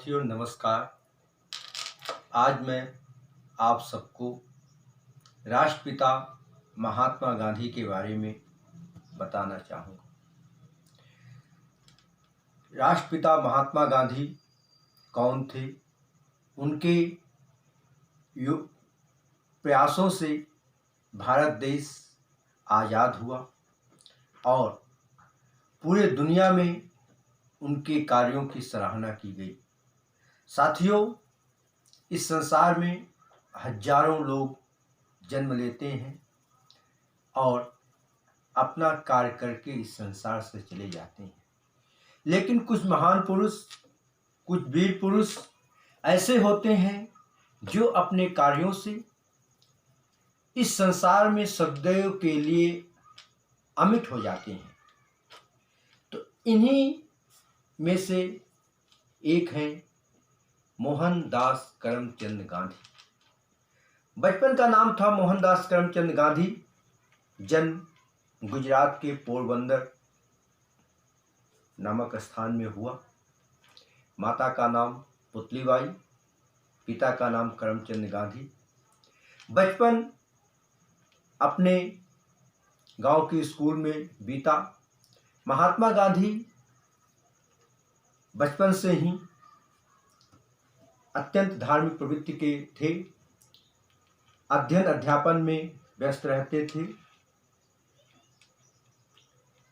साथियों नमस्कार। आज मैं आप सबको राष्ट्रपिता महात्मा गांधी के बारे में बताना चाहूँगा। राष्ट्रपिता महात्मा गांधी कौन थे? उनके प्रयासों से भारत देश आज़ाद हुआ और पूरे दुनिया में उनके कार्यों की सराहना की गई। साथियों, इस संसार में हजारों लोग जन्म लेते हैं और अपना कार्य करके इस संसार से चले जाते हैं, लेकिन कुछ महान पुरुष, कुछ वीर पुरुष ऐसे होते हैं जो अपने कार्यों से इस संसार में सदैव के लिए अमिट हो जाते हैं। तो इन्हीं में से एक हैं मोहनदास करमचंद गांधी। बचपन का नाम था मोहनदास करमचंद गांधी। जन्म गुजरात के पोरबंदर नामक स्थान में हुआ। माता का नाम पुतलीबाई, पिता का नाम करमचंद गांधी। बचपन अपने गांव के स्कूल में बीता। महात्मा गांधी बचपन से ही अत्यंत धार्मिक प्रवृत्ति के थे। अध्ययन अध्यापन में व्यस्त रहते थे।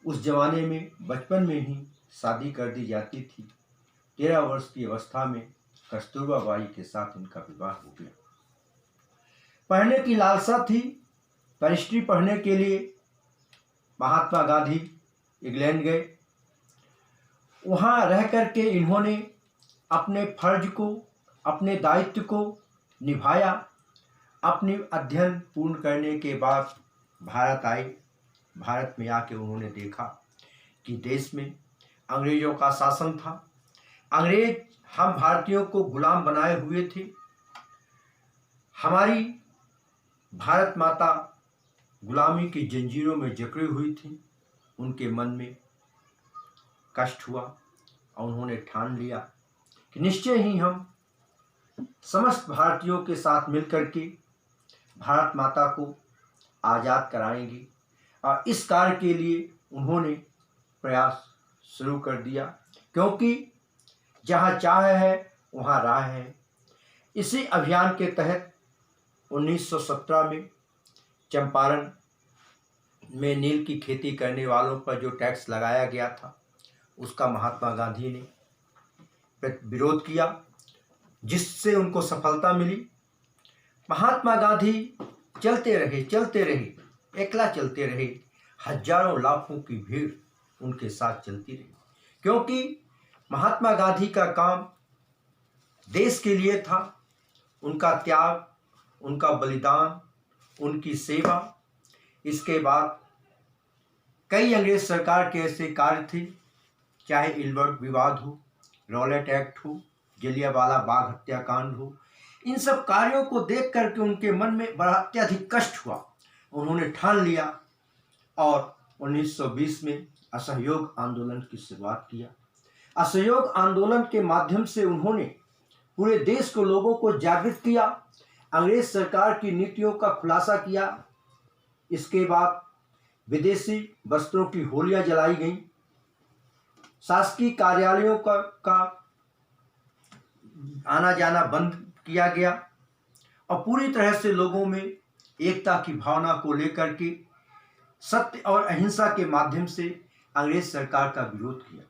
उस जमाने में बचपन में ही शादी कर दी जाती थी। 13 वर्ष की अवस्था में कस्तूरबा बाई के साथ उनका विवाह हो गया। पढ़ने की लालसा थी। बैरिस्ट्री पढ़ने के लिए महात्मा गांधी इंग्लैंड गए। वहाँ रह करके इन्होंने अपने फर्ज को, अपने दायित्व को निभाया। अपनी अध्ययन पूर्ण करने के बाद भारत आए। भारत में आके उन्होंने देखा कि देश में अंग्रेज़ों का शासन था। अंग्रेज हम भारतीयों को गुलाम बनाए हुए थे। हमारी भारत माता गुलामी की जंजीरों में जकड़ी हुई थी। उनके मन में कष्ट हुआ और उन्होंने ठान लिया कि निश्चय ही हम समस्त भारतीयों के साथ मिलकर के भारत माता को आज़ाद कराएंगे। और इस कार्य के लिए उन्होंने प्रयास शुरू कर दिया, क्योंकि जहाँ चाह है वहाँ राह है। इसी अभियान के तहत 1917 में चंपारण में नील की खेती करने वालों पर जो टैक्स लगाया गया था, उसका महात्मा गांधी ने विरोध किया, जिससे उनको सफलता मिली। महात्मा गांधी चलते रहे, एकला चलते रहे। हजारों लाखों की भीड़ उनके साथ चलती रही, क्योंकि महात्मा गांधी का काम देश के लिए था। उनका त्याग, उनका बलिदान, उनकी सेवा। इसके बाद कई अंग्रेज सरकार के ऐसे कार्य थे, चाहे इलबर्ट विवाद हो, रॉलेट एक्ट हो, जलियांवाला बाग हत्याकांड हो। इन सब कार्यों को देख करके उनके मन में बड़ा अत्यधिक कष्ट हुआ। उन्होंने ठान लिया और 1920 में असहयोग आंदोलन की शुरुआत किया। असहयोग आंदोलन के माध्यम से उन्होंने पूरे देश को, लोगों को जागृत किया। अंग्रेज सरकार की नीतियों का खुलासा किया। इसके बाद विदेशी वस्त्रों की होलियां जलाई गईं। शासकीय कार्यालयों का आना जाना बंद किया गया और पूरी तरह से लोगों में एकता की भावना को लेकर के सत्य और अहिंसा के माध्यम से अंग्रेज सरकार का विरोध किया।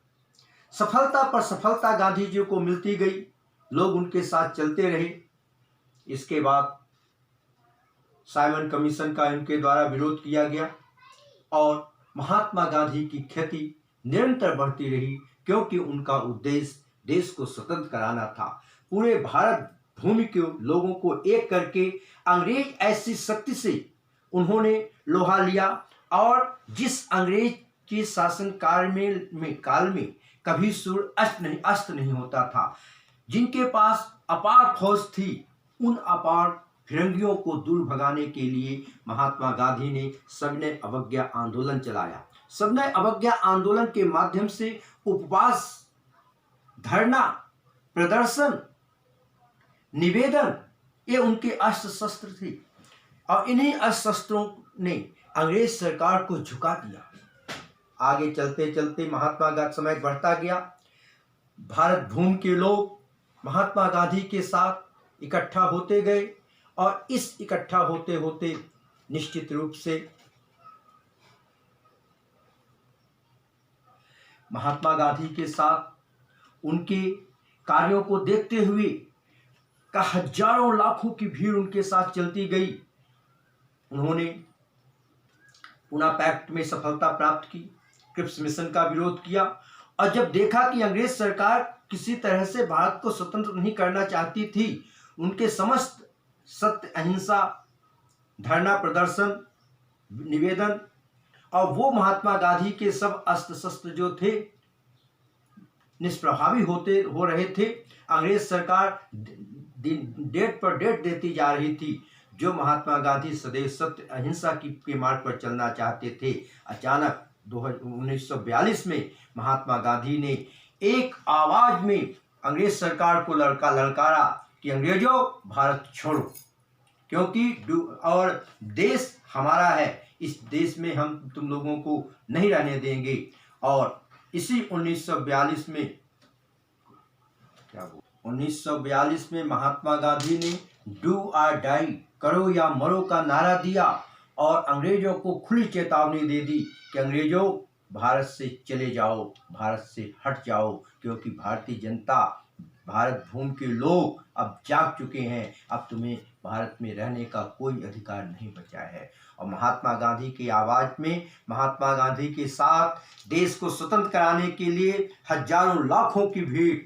सफलता पर सफलता गांधी जी को मिलती गई। लोग उनके साथ चलते रहे। इसके बाद साइमन कमीशन का इनके द्वारा विरोध किया गया और महात्मा गांधी की ख्याति निरंतर बढ़ती रही, क्योंकि उनका उद्देश्य देश को स्वतंत्र कराना था। पूरे भारत भूमि के लोगों को एक करके अंग्रेज ऐसी शक्ति से उन्होंने लोहा लिया, और जिस अंग्रेज के शासन काल में कभी सूर्य अस्त नहीं होता था, जिनके पास अपार फौज थी, उन अपार फिरंगियों को दूर भगाने के लिए महात्मा गांधी ने सविनय अवज्ञा आंदोलन चलाया। सविनय अवज्ञा आंदोलन के माध्यम से उपवास, धरना प्रदर्शन, निवेदन, ये उनके अस्त्र शस्त्र थे और इन्हीं अस्त्र शस्त्रों ने अंग्रेज सरकार को झुका दिया। आगे चलते चलते महात्मा गांधी समय बढ़ता गया। भारत भूमि के लोग महात्मा गांधी के साथ इकट्ठा होते गए और इस इकट्ठा होते होते निश्चित रूप से महात्मा गांधी के साथ उनके कार्यों को देखते हुए का हजारों लाखों की भीड़ उनके साथ चलती गई। उन्होंने पूना पैक्ट में सफलता प्राप्त की, क्रिप्स मिशन का विरोध किया और जब देखा कि अंग्रेज सरकार किसी तरह से भारत को स्वतंत्र नहीं करना चाहती थी, उनके समस्त सत्य, अहिंसा, धरना प्रदर्शन, निवेदन और वो महात्मा गांधी के सब अस्त्र शस्त्र जो थे निष्प्रभावी हो रहे थे। अंग्रेज सरकार डेट पर डेट देती जा रही थी। जो महात्मा गांधी सदैव सत्य, अहिंसा के मार्ग पर चलना चाहते थे, अचानक 1942 में महात्मा गांधी ने एक आवाज में अंग्रेज सरकार को ललकारा कि अंग्रेजों, भारत छोड़ो, क्योंकि और देश हमारा है, इस देश में हम तुम लोगों को नहीं रहने देंगे। और इसी 1942 में महात्मा गांधी ने डू और डाई, करो या मरो का नारा दिया और अंग्रेजों को खुली चेतावनी दे दी कि अंग्रेजों, भारत से चले जाओ, भारत से हट जाओ, क्योंकि भारतीय जनता, भारत भूमि के लोग अब जाग चुके हैं, अब तुम्हें भारत में रहने का कोई अधिकार नहीं बचा है। और महात्मा गांधी की आवाज में, महात्मा गांधी के साथ देश को स्वतंत्र कराने के लिए हजारों लाखों की भीड़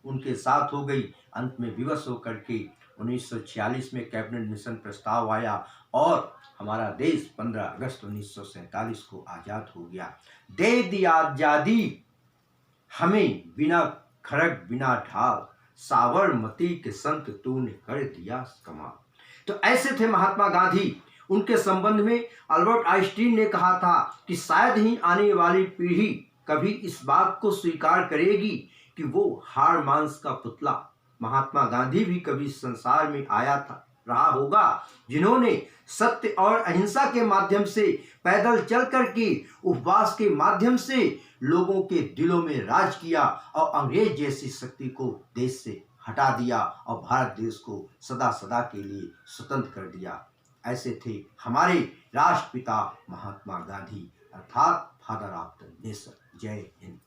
उनके साथ हो गई। अंत में विवश होकर के 1946 में कैबिनेट मिशन प्रस्ताव आया और हमारा देश 15 अगस्त 1947 को आज़ाद हो गया। दे दी आज़ादी हमें बिना खड़ग बिना ढाल, साबरमती के संत तूने कर दिया कमाल। तो ऐसे थे महात्मा गांधी। उनके संबंध में अल्बर्ट आइंस्टीन ने कहा था कि शायद ही आने वाली पीढ़ी कभी इस बात को स्वीकार करेगी कि वो हाड़ मांस का पुतला महात्मा गांधी भी कभी संसार में रहा होगा, जिन्होंने सत्य और अहिंसा के माध्यम से, पैदल चल कर के, उपवास के माध्यम से लोगों के दिलों में राज किया और अंग्रेज जैसी शक्ति को देश से हटा दिया और भारत देश को सदा सदा के लिए स्वतंत्र कर दिया। ऐसे थे हमारे राष्ट्रपिता महात्मा गांधी, अर्थात फादर ऑफ द नेशन। जय हिंद।